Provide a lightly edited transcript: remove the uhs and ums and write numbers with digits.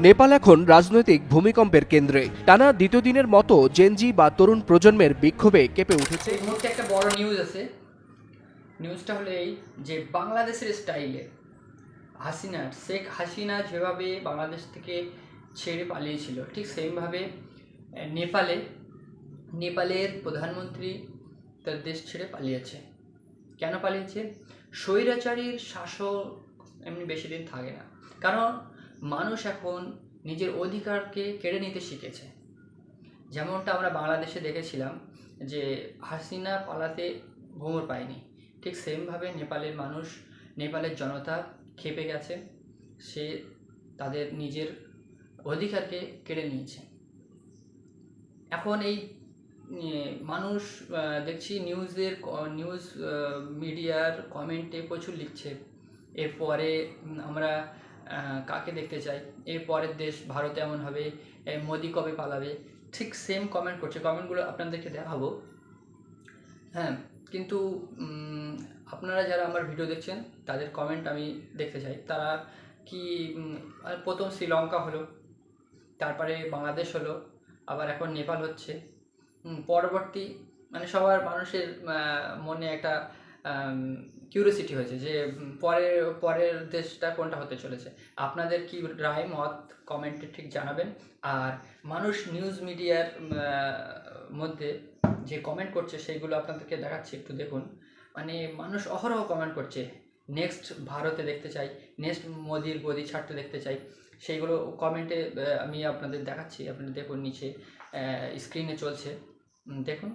নেপাল এখন রাজনৈতিক ভূমিকম্পের কেন্দ্রে। টানা দ্বিতীয় দিনের মতো জেনজি বা তরুণ প্রজন্মের বিক্ষোভে কেঁপে উঠেছে। এই মুহূর্তে একটা বড় নিউজ আছে। নিউজটা হলো এই যে বাংলাদেশের স্টাইলে শেখ হাসিনা যেভাবে বাংলাদেশ থেকে ছেড়ে পালিয়েছিল, ঠিক সেমভাবে নেপালের প্রধানমন্ত্রী তার দেশ ছেড়ে পালিয়েছে। কেন পালিয়েছে? স্বৈরাচারীর শাসক এমনি বেশি দিন থাকে না, কারণ মানুষ এখন নিজের অধিকারকে কেড়ে নিতে শিখেছে। যেমনটা আমরা বাংলাদেশে দেখেছিলাম যে হাসিনা পালাতে ভোমর পায়নি, ঠিক সেমভাবে নেপালের জনতা ক্ষেপে গেছে। সে তাদের নিজের অধিকারকে কেড়ে নিয়েছে। এখন এই মানুষ দেখছি নিউজ মিডিয়ার কমেন্টে প্রচুর লিখছে, এরপরে আমরা কাকে দেখতে চাই, এর পরের দেশ ভারত এমন হবে, মোদি কবে পালাবে, ঠিক সেম কমেন্ট করছে। কমেন্টগুলো আপনাদেরকে দেখাবো। হ্যাঁ, কিন্তু আপনারা যারা আমার ভিডিও দেখছেন তাদের কমেন্ট আমি দেখতে চাই। তারা কি প্রথম শ্রীলঙ্কা হলো, তারপরে বাংলাদেশ হলো, আবার এখন নেপাল হচ্ছে। পরবর্তী মানে সবার মানুষের মনে একটা কিউরিওসিটি হয়েছে যে পরের দেশটা কোনটা হতে চলেছে। আপনাদের কি রায় মত কমেন্টে ঠিক জানাবেন। আর মানুষ নিউজ মিডিয়ার মধ্যে যে কমেন্ট করছে সেইগুলো আপনাদেরকে দেখাচ্ছি, একটু দেখুন। মানে মানুষ অহরহ কমেন্ট করছে, নেক্সট ভারতে দেখতে চাই, নেক্সট মোদির গদি ছাড়তে দেখতে চাই। সেইগুলো কমেন্টে আমি আপনাদের দেখাচ্ছি, আপনারা দেখুন, নিচে স্ক্রিনে চলছে, দেখুন।